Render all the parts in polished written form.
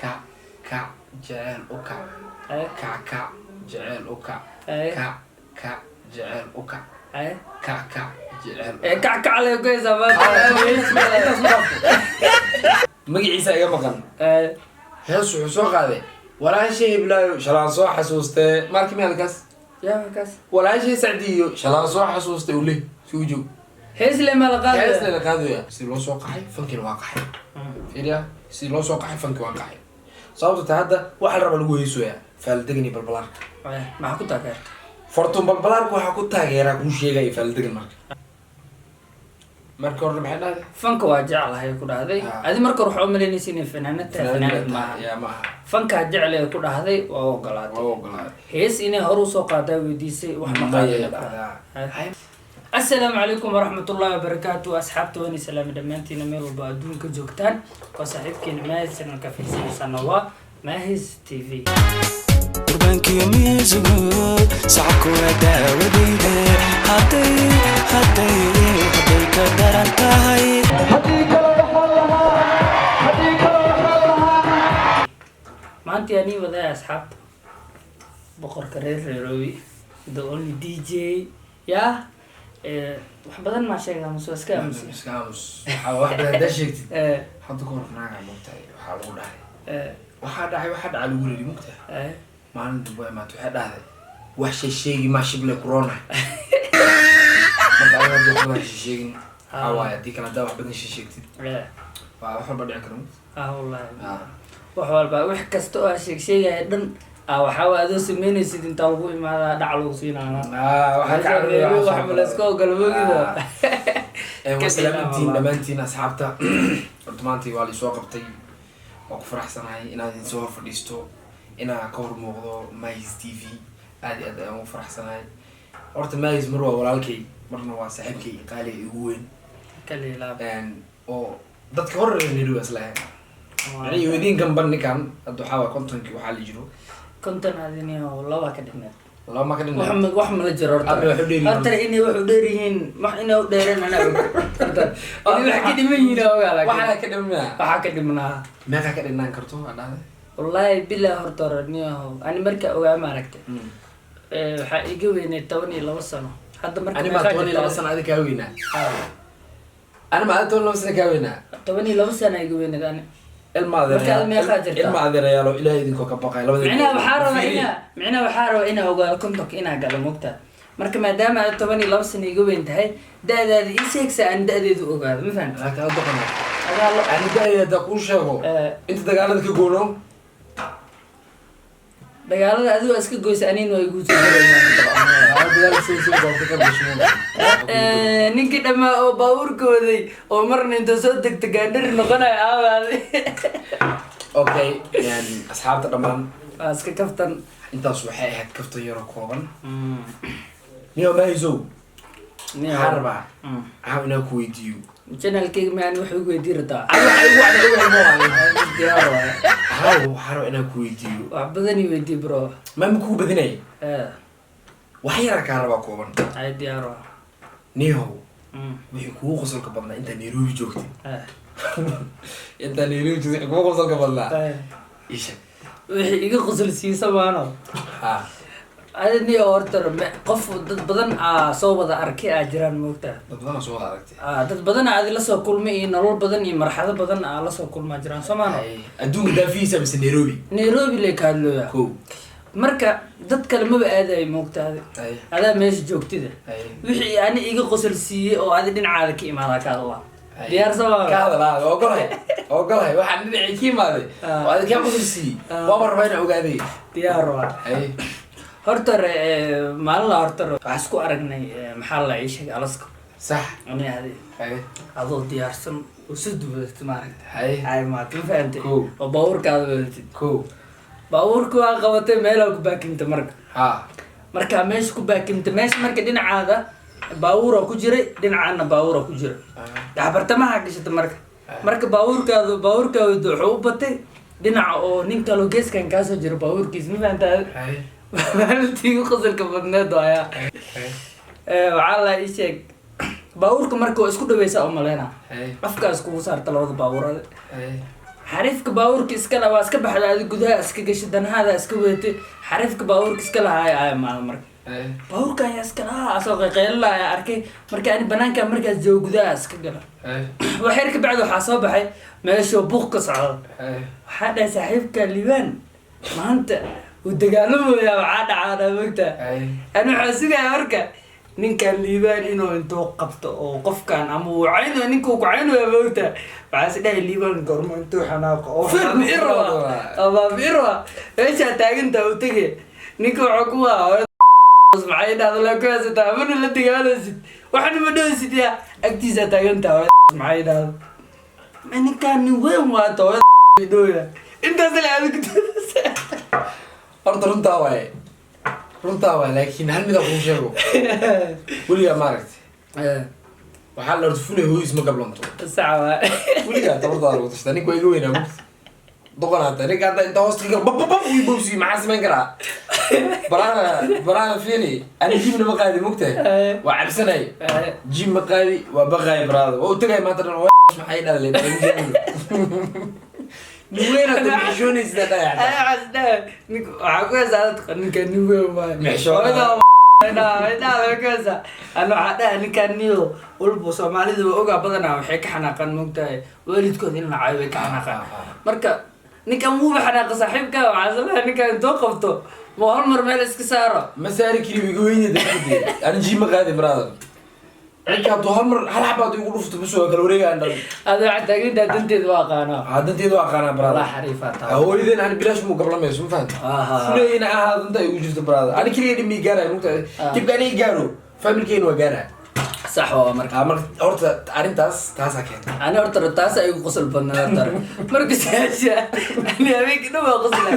كع كع جعل وكع كع كع جعل وكع كع كع جعل وكع كع كع جعل كعكع على كويس magaciisa iga maqan hees wuxuu soo qaaday walaashay iblaayo shalaan soo xasuustay markii meelkaas yaa kaas walaashay sacdiyo shalaan soo xasuustay ule suu joog hees le ma la qaado hees la qaadaya si loo soo qaxay fankiina waa qaxay fiiriya si loo soo qaxay fanki waa qaxay sababta ta hadda waxa la raba lagu heesoya faaldegni balbalaarka maxaa ku taageer fortun balbalaarka waxa ku taageeraa ku sheegay faaldegni marka hore maxay dhahday fanka waa jeclahay ku dhahday adi marka hore waxa u malaynaysa inay fanaanad maaha fanka jeclay ku dhahday waa ogolaaday hees inay hor usoo qaadaa weydiisay wax ma qaadaya السلام عليكم ورحمة الله وبركاته أصحاب تواني سلام دمانتينا ميل وبا أدونك جوكتان وصاحبكين ماهز سنة كفيسين سنوات ماهز تي في قربانك يومي زغود صعبكو وداوديه هدي كدرانتاهي ما أنت يعني وذا يا أصحاب بقر كرير روي the only DJ يا wax badan ma sheegaa musu iska aamus waxa wax badan sheegtid hadda ku hornaaga mugtay waxa lagu dhahay waxa dhacay lagu leeyahay mugtay maalin dambe ma waxa dhacday wax sheegi ma shible corona marka aad wax sheegin awaa hadii kala daa wax badan sheegtid waa wax walba dhici karo wallahi wax walba wax kasta oo sheegay dhan waxa aad u sameynaysid inta lagu imaada dhac lagu siinaana waxa ka caawiyaa wax malasko galmoogida wasalaamintiin dhamaantiin asxaabta horta maanta waa la soo qabtay waa ku faraxsanahay inaad idin soo fadhiisto inaa ka hor muuqdo Mahiz TV aad ayaan ugu faraxsanahay horta Mahiz mar waa walaalkay marna waa saaxiibkay qaali ugu weyn kaliila oo dadka hor reeru islaahay yani weydin gamban ninkan hadda waxa waa content-ki waxa la jiro konton adiniyo laba ka dhigneed laba ma ka dhigneed wax ma la jiro horta inay wax u dheerihiin wax inay u dheereen ana horta wax ka dhiman yihiin ogaala waxa ka dhiman waxa ka dhimanaa meeqa ka dhiman karto hadda wallahi bilaa horta raniyo ani marka ogaa ma aragtay waxa iga weynay 12 sano hadda marka ani ma 12 sano adiga ka weynaa ana ma 12 sano ka weynaa 12 sano iga weynay ani ilma adeerayaalo ilaahay idinko ka baqay labada micnaha waxaa raba inaa ogaado kontonka inaa galo mogtaa marka maadaama aad 12 sano iga weyn tahay da-daada ii sheegsa aan da-deedu ogaado ma fahamtid laakiin aad doqona ani da-deeda kuu sheego inta dagaalada ka goono dagaalada adigo iska goysa anina waa igu ninkii dhamaa oo baabuurkooday oo marna inta soo degta gaandhari noqonayo aawaaday okay yani asxaabta dhamaan waa iska kaftan intaas waxay ahayd kaftan yaro kooban niyo Mahizow harba inaa ku weydiiyo channelkayga maan wax ugu weydiin rataa waxaa inaa ku weydiiyo wax badan i weydii bro maama kugu badinay wax yara kaa rabaa kooban ay diyaaro niyow wixii kugu qosolka badnaa intaa Nairobi joogtay intaa Nairobi joogtay kugu qosolka badnaa isha wixii iga qosol siisa maano adni horta qof dad badan soo wada arkay jiraan moogtaa dad badan soo wada aragtay dad badan aad la soo kulmay iyo nolol badan iyo marxalado badan la soo kulma jiraan Soomaaliya adduunka daafiisa mise Nairobi le ka hadlooya marka dad kale ma aaday moogtaa adaa meesha joogtida wixii ani iga qosol siiyay oo aad dhinacaada ka imaada ka Allah diyaar sabab ka hadalaa ogolahay waxaan dhinacii ka imaaday oo aad ka qosol siiyay waa marbayna ogaaday diyaar waa horta maalin la horta waxaan isku aragnay maxaa la ii sheegay alaska sax ani adoo diyaarsan oo soo duubatay maaragtay ma fahamtay oo baabuurkaada wadatid baabuurku waa qabatay meel ku baakimta marka meesha ku baakimta meesha marka dhinacaada baabuura ku jiray dhinacana baabuura ku jira bartamaha gashata marka baabuurkaada wuxuu u batay dhinaca oo nin kale geeskan ka soo jira baabuurkiisa ma fahamtay maalintii qosolka badneed ayaa waxaa la ii sheeg baabuurka marka waa isku dhaweysaa u maleyna afkaas kugu saarta labada baabuurada xariifka baabuurka iska la waa iska baxda adi gudaha iska gashay danahaada iska wadatay xariifka baabuurka iska lahaay ay maal marka baabuurka ayaa iska lahaa asoo qayqeylala ayaa arkay marka ani banaanka markaas joogo gudaha iska gala waxyar ka bacdi waxaa soo baxay meeshuu buuq ka socdo waxaa dhahay saaxiibka liibaan maanta uu dagaalamooyaa waxaa dhacaana mogta ani waxaa sugaya marka ninkan liibaan inuu intuu qabto oo qofkan ama uu caynayo ninka uu ku caynayo mogta waxaa si dhahay liibaan gormo intuu xanaaqo oo baabi'irwa meeshaa taagantaa u tege ninka waxuu ku waa maxay dhahda la kuhaysataa mana la dagaalaysid waxna ma dhahaysid yaa agtiisaa taagantaa maxay dhahda ninkaan nin weyn waato dhooya intaas la adig horta runtaa waaye laakiin hal mida kuu sheego weligaa maaragtay waxaa la horta fulay hooyis ma gablanto sawa weligaa tabardaada lagu tashtaa ninka waa iga weynaa mugta doqonaata ninka hadda inta hoosta ka bababab uu bobsi maxaa samayn karaa baraana fili ani jimna ma qaadi mugtahay waa cabsanay jim ma qaadi waa baqaay baraada waa u tagay maanta dhan maxay dhalay niweena ku mixishoonaysa dhaya waxaa ku heesaa ninka nin weyn waay mixishooda ana waxaa dhaha ninkaan niyo walba soomaalida waa ogaa badanaa waxay ka xanaaqaan mogtahay waalidkooda in la caayo way ka xanaaqaan marka ninkan wuuba xanaaqa saaxiibka waxaa salaha ninkaan intoo qabto ma hal mar meel iska saaro ma saari kari iga weynya dadkade ani jim ma qaadi brother ninka hadduu hal mar hal xabaad igu dhufto busoo kala wareegaan dhan ada waxaa taagintaa danteeda waa aqaanaa danteeda waa aqaanaa brother walaa xariifaa taa hooyadeen ani bilaash muu gablamayso ma fahamta fuleyna ahaa danta igu jirto brother ani keliya dhib mii gaaraya mugta dibka ani gaaro familkeena waa gaaraya sax waa marka horta arrintaas taasaa keenta ani horta taas ay igu qosol badnaa tar marka saasha ani habeenkii dhan waa qosla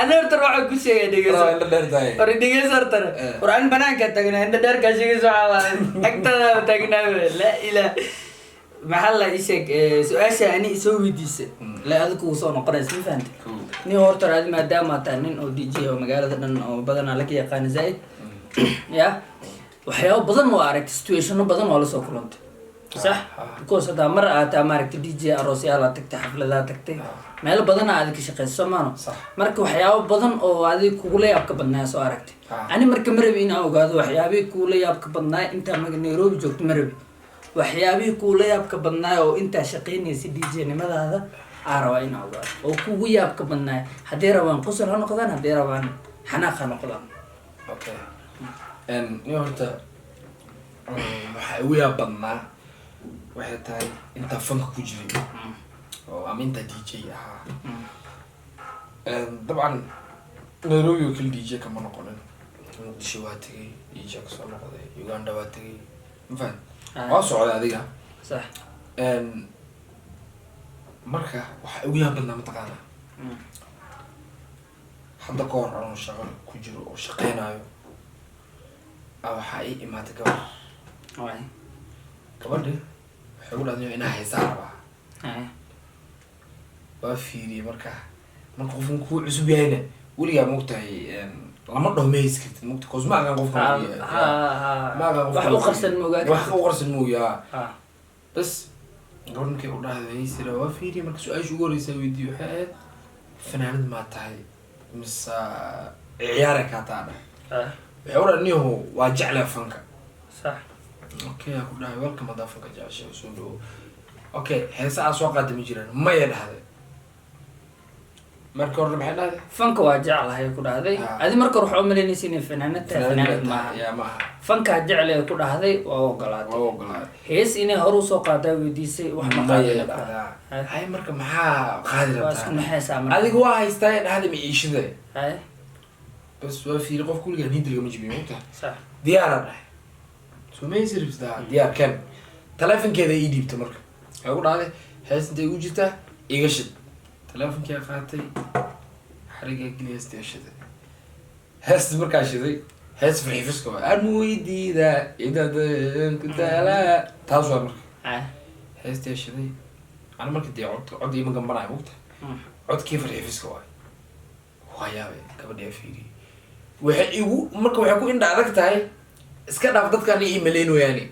ani horta waxaa ku sheegay dhegeyso indha dheer tahay war dhegeyso horta war ani banaanka tagnaa indha dheerkaa sheegayso waxaa agtada tagnaa la ilaa maxaa la ii sheeg su-aasha ani isoo weydiisay la adiga kugu soo noqonaysa ma fahantay nin horta adi maadaama tahay nin oo DJ oo magaalada dhan oo badanaa laga yaqaana zaaid ya waxyaabo badan waa aragtay situationo badan waa lasoo kulantay sax because haddaa mar aataa maaragtay DJ aroosyaala tagtay xafladaa tagtay meelo badana aadi ka shaqeyso maano marka waxyaabo badan oo adi kugula yaabka badnaa soo aragtay ani marka marabi in aan ogaado waxyaabihii kugula yaabka badnaa intaa Nairobi joogto marabi waxyaabihii kugula yaabka badnaa oo intaa shaqeynaysa DJ nimadaada aan rabaa in aan ogaado oo kugu yaabka badnaa haddii rabaan qosol ha noqdaan haddii rabaan xanaaq ha noqdaan okay ni horta waxaa igu yaab badnaa waxay tahay intaa fanka ku jiray oo ama intaa DJ ahaa dabcan Nairobi oo kale DJ kama noqonin muqdisho waa tegay DJ kasoo noqday Uganda waa tegay ma fahan waa socday adiga sax marka waxaa igu yaab badnaa mataqaana hadda ka hor anuu shaqo ku jiro oo shaqeynayo waxaa ii imaatay gabadhi waxay u dhahday inaa haysaa rabaa waa fiiriyey marka qofkan kuu cusub yahayna weligaa mogtahay lama dhaho ma haysi kartid mogta cause ma aqaan qofkan wax u qarsan moogaa bas gabadh markay u dhahday haysira waa fiiriyey marka su-aasha ugu horeysaa weydiiyo waxay ahayd fanaanad maa tahay mise ciyaara kaa taadha waxay u dhaniyahu waa jeclaa fanka sax okay aa ku dhahay welcome haddaa fanka jecesha soo dhawo okay heesa aa soo qaada ma jiraan maya dhahday marka hore maxay dhahday fanka waa jeclahay ku dhahday adi marka hore waxaa u malaynaysa inay fanaanad tahay fanaanad maaha fankaa jeclay ku dhahday waa ogolaaday hees inay hore usoo qaadaa weydiisay wax ma hay marka maxaa qaadi waa isku rabtaa naxaysaa marka adiga waa haystaa dhahday ma iishida bas waa fiiri qof kuligaa hidriga ma jibiyo mogta sax diyaara dhahay soo ma haysi rabtaa diyaar ken taleefonkeeda ii dhiibta marka waxay ugu dhahday hees intay igu jirtaa iga shid taleefonkia qaatay xarigaa geli heesta shiday heesta markaa shiday hees farxifiska waa aan weydiida idadan ku daalaa taas waa marka heestaa shiday ana marka dee cod ima gambanayo mogta codkii farxifiska waay waa yaabay gabadhi fiiriyey waxay igu marka waxay ku indha adag tahay iska dhaaf dadkaan ii maleyn wayaani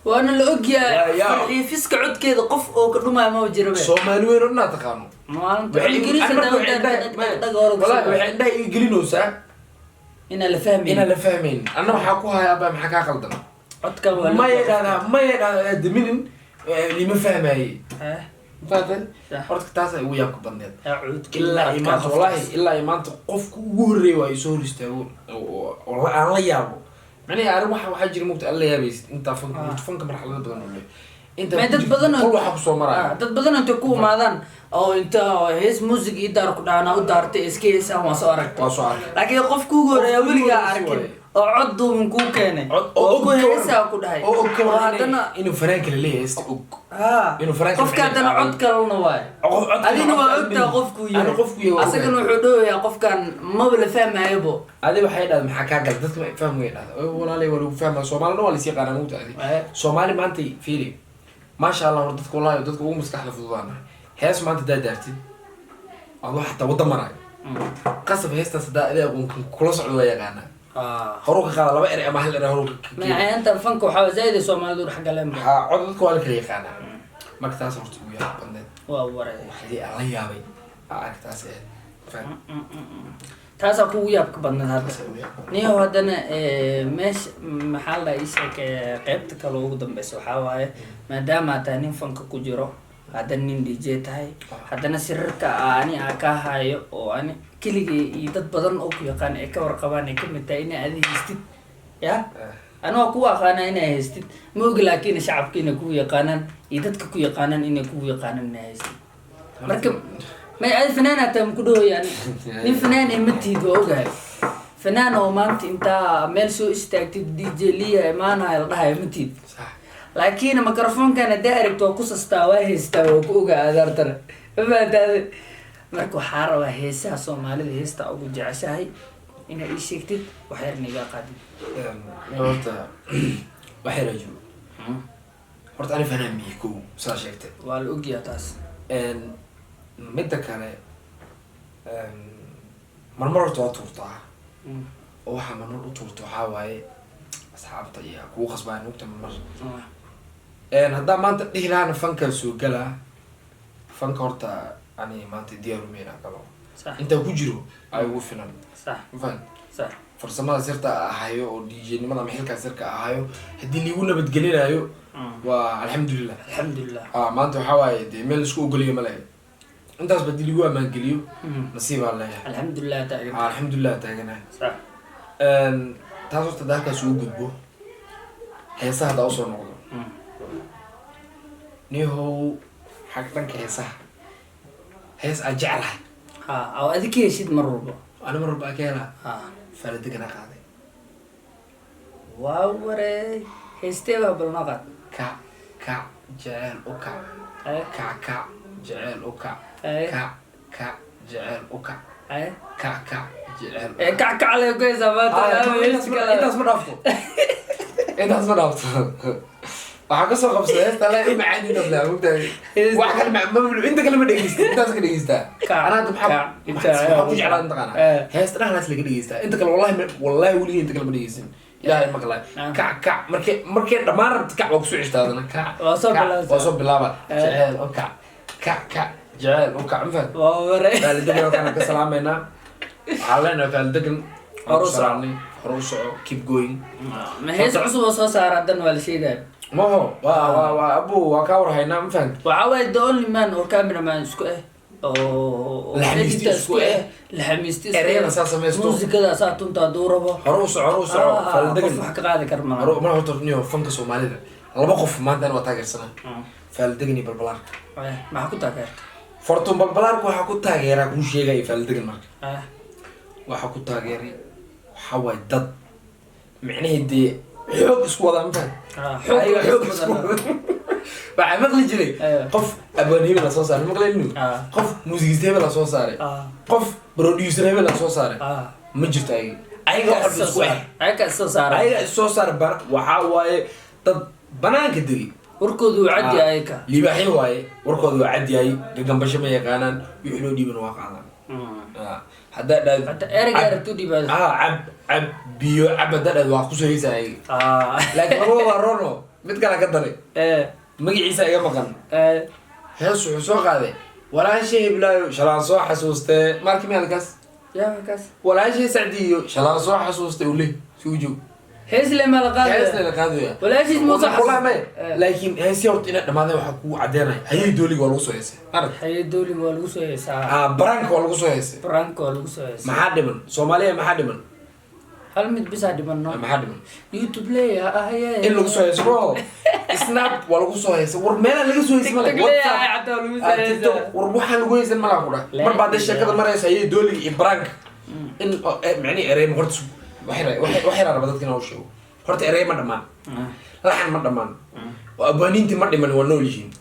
وانا اللي اوجيا في فيسك عود كده قف او كدما ما جربه Soomaali weyn oo taqaano ما انت انجليزي والله waxay indhaha ii gelinaysaa ina la fahmin anna waxa ku haya aba maxaa ka qaldan codka waa ma yadaan diminin lima fahmay faadan horta taas ay ugu yaabka badneed ilaa imaanta wallahi ilaa imaanta qofku ugu horeeyay waa soo horistaago oo aan la yaabo macnaheedu arrin waxa jira mugta alla yaabays inta fanka marxalada badan oo leeyahay inta dad badan oo waxa ku soo maray dad badan inta ku maadaan oo inta hees music ii daar ku dhaana u daartay iskees aan soo aragtay laakiin qofku ugu horeeyay waliga arkin oo cod duuban ku keenay oo ku heesa ku dhahay oo hadana inuu fanaanka la leeyahay inuu fanaanka qofka hadana cod kalena waay adina waa ogta qofku yahay asagana wuxuu dhooyaa qofkan ma la fahmaybo adi waxay dhaad maxaa ka gal dadka fahmay dhaad walaalay walaal fahma Soomaalidu waa la sii qaanaan u taadi Soomaali maanta fiiri ما شاء الله ردتك والله ردتك ugu maskaxda fududaana hees maanta daadaartid oo waxa taa wada maray qasab heesta sadaadada ugu kula socdo yaqaana horuka qaada laba eray ama hal eray horuka ma anta fanku waxa zayd Soomaalidu xaq galeen ha codadku waa la kala yaqaana markaas horta ugu yaab badneed waa waray waxii aan la yaabay aragtaas taas ku yaabka badneed hadda niyo hadana meesh maxaa la isha qaybta kale ugu dambeysay waxa waaye maadaama taa nin fanka ku jiro hadana nin DJ tahay hadana sirarka ani ka hayo oo ani kiligii iyo dad badan oo ku yaqaan ee ka warqabaan ee kamid tahay inay adeegistid ya ana ku aqaana inay haystid moog laakiin shacabkiina ku yaqaanaan iyo dadka ku yaqaanaan inay ku yaqaanaan inay haystid marka ما أي فنان أتم كده يعني من فنان إمتى دوجه فنان أو ما أنت مال سو استعتد دي جي ليه ما أنا هالله إمتى لكن الميكروفون كان دايركت وقص استواه كوجا هذا ترى فهمت مركو حارة وهيسة Soomaali هيسة أو جعشاي إن إيش يكتب وحيرني جا قادم horta waxay rajo horta ani fanaan miiku saa sheegtay waa la ogyahay taas midda kale marmar horta waa tuurtaa oo waxaa marmar u tuurta waxaa waaye asxaabta iyo kugu qasbaan nugta marmar haddaa maanta dhihi lahaana fankaa soo galaa fanka horta ani maanta diyaaru meyna galo intaa ku jiro ay ugu filan mafahant farsamada sirta ahayo oo DJ nimada ama xilkaa sirka ahayo haddii liigu nabadgelinayo waa alxamdulillah maanta waxaa waaye dee meel isku ogoliyo ma lehe intaas badii liigu amaan geliyo nasiib aan leeyahay alxamdulillah taaganahay taas horta dalkaas ugu gudbo heesaha haddaa usoo noqdo nihow xag dhanka heesaha hees aan jeclahay oo adi ka heshid mar walba ani mar walba ka helaa faaladeganaa qaaday waa wareey heestee baa balnoo qaad kac jeceel u kac kac jeceel u kac kac jeceel u kac kac jeceel kac le goysa maanta intaas ma dhaafto waxaa kasoo qabsaday heesta la i macaan inta mugtahay wax kale ma inta kale ma dhegeystaa intaas ka dhegeystaa ana hadda maxaa ku jeclaa intaqaana heesta dhahnaas laga dhegeystaa inta kale wallahi weligii inta kale ma dhegeysin ilaahay maqlay kac markay dhammaan rabta kac waa kusoo cishtaadana kac waa soo bilaaba jeceel oo kac jeceel oo kac mafahad faaladegan kana ka salaameynaa waxaa leenahay faaladegan horu soco keep going ma hees cusub oo soo saara haddana waa la sheegaya maho waa abu waa kaa warhaynaa ma fahamti waxaa waaye the only man oo cameraman isku oo laxamiisti ereyada saa samaysto muusikada saa tunta hadduu rabo horu soco faaladegan wax ka qaadi kar ma horta niyo fanka Soomaalida laba qof maanta waa taageersanaa faaladegan iyo balbalaarka maxaa ku taageerta fortun balbalaarka waxaa ku taageeraa kuu sheegaya faaladegan marka waxaa ku taageeray waxaa waaye dad micnahii dee xoog isku wadaa mafahad xoog isku waxaa maqli jiray qof abaan hebel la soo saaray maqlaynu qof muusigista hebel la soo saaray qof producer hebel la soo saaray ma jirto ayaga cod isku ayaga soo saaray waxaa waaye dad banaanka degay warkoodu waa cad yahay ka libaaxyo waaye warkoodu waa cad yahay gambasho ma yaqaanaan wixii loo dhiibana waa qaadaan haddaa dhaad ereyga aragtu dhibaado cab biyo cab haddaa dhaad waa kusoo heysay laakiin labada waa rono mid kale ka daray magaciisa iga maqan hees wuxuu soo qaaday walaashay iblaayo shalaan soo xasuustay markii meelkaas yaa kaas walaashay sacdiyo shalaan soo xasuustay ule suujo hees le ma la qaaday hees la qaaday walaashay muusa xasuustay laakiin hees horta ina dhamaadeen waxa ku cadeynay hayay dooliga waa lagu soo heesay arag hayay dooliga waa lagu soo heesay brank waa lagu soo heesay brank waa lagu soo heesay maxaa dhiman Soomaaliya maxaa dhiman hal mid bisa dhiman no maxaa dhiman YouTube leeyahay ahayee in lagu soo heesay bro snap waa lagu soo heesay war meel laga soo heesay mala WhatsApp war waxaan lagu heesay mala ku dhac mar baad sheekada maraysa hayay dooliga iyo brank in macni erey horta waxay rabaa dadka inuu sheego horta erey ma dhamaan laxan ma dhamaan waa abaaninti ma dhiman waa nool yihiin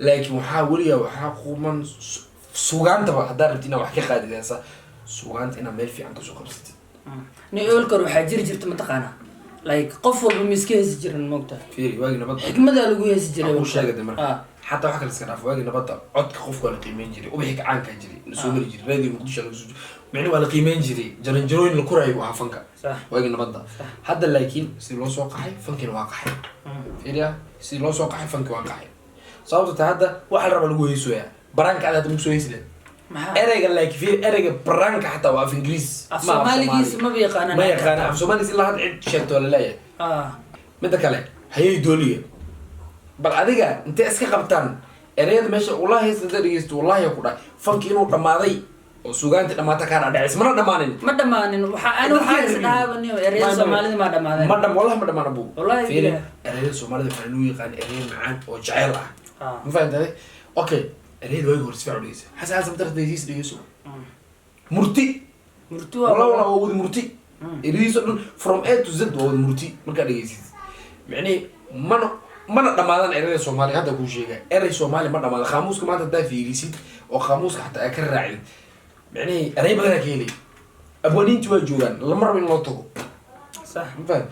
laakiin waxaa weliya waxaa quman suugaanta hadaa rabti inaad wax ka qaadidaysa suugaanta inaad meel fiican kasoo qabsatid ni oolkor waxaa jiri jirta mataqaana like qof walba miska heesi jiran moogta fiiri waagi nabad xikmada lagu heesi jiray uu sheegay marka حتى واحد كان سكر واجي نبض عد كخوف ولا قيمين جري وبيحكي عنك جري نسوي جري راديو مقدش على جزء معني ولا قيمين جري جرين الكرة يبغى فنكا واجي نبض هذا لكن سيلوس واقعي فنك واقعي فيريا سيلوس واقعي فنك واقعي صوت هذا واحد ربع لقوه يسوي برانك على تمسوي يسلم أرجع لك في أرجع برانك حتى وقف إنجليز الصومالي جيس ما بيقانا ما يقانا الصومالي إلا هاد عد شرط ولا لا متى كلام هي دولية بل adiga inta iska qabtaan ereyada meesha wallahi sida dhigeysto wallahi ku dhaay fanki inuu dhamaaday oo suugaanta dhamaata ka dhacis ma dhamaanin waxa aan waxa isdhaabani ereyada Soomaalida ma dhamaadeen wallahi ma dhamaan abu wallahi ereyada Soomaalida waxay loo yaqaan erey macaan oo jacayl ah ma fahantahay okay ereyada way hoos fiican dhigeysa xasan darteedis dhigeyso murti wallahi waa murti ereyada from A to Z waa murti marka dhigeysid macni mana dhamaadan ereyada Soomaaliya hadda ku sheegay erey Soomaali ma dhamaado qaamuuska maanta daa fiirisid oo qaamuuska xataa ka raacin macni erey badan ka helay abooninti waa joogan lama rabo in loo tago صح faham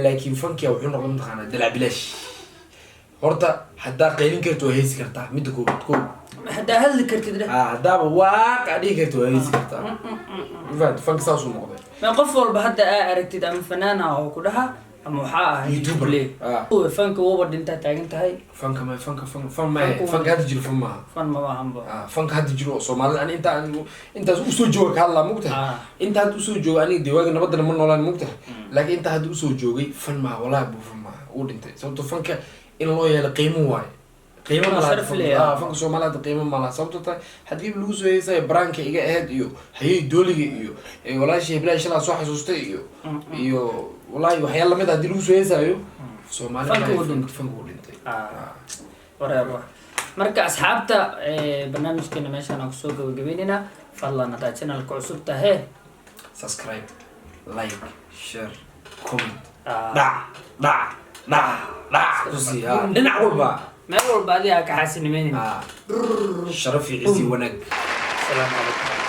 laakiin fankiya wuxuu noqon maqaana dalac bilaash horta hadda qeylin karto heesi kartaa mid koob hadda hadli kartid hadda waaqa dhigi karto heesi kartaa faham fank saas uu noqday ma qof walba hadda aragtid ama fanaana oo ku dhaha ama waxa ah YouTube oo fanka waba dhinta taagan tahay fanka hadda jiro fan ma wahanba fanka hadda jiro Soomaalida intaas u soo jooga ka hadla mugtahay inta hadda u soo jooga aniga deewaga nabadana ma noolaan mugtahay laakiin inta hadda u soo joogay fan ma walahi buu fan ma uu dhintay sababtoo fanka in loo yeelo qiimo waay qiimo ma laha fanka Soomaalida qiimo ma laha sababtoo tahay hadii lagu soo heesay branka iga aheed iyo hayay dooliga iyo walaashay bilaash la soo xasuustay iyo والله وحيا الله ماذا دلوس ويسايو سومالي فنكو دنتي ورابا marka asxaabta barnaamijkeena meeshaan aan kusoo gabagabeynayna fadlan hadaa channelka cusub tahay subscribe like share comment dhac dhinac walba meel walba adiga ka xasinimeynina sharafi ciisi wanaag salaam calaykum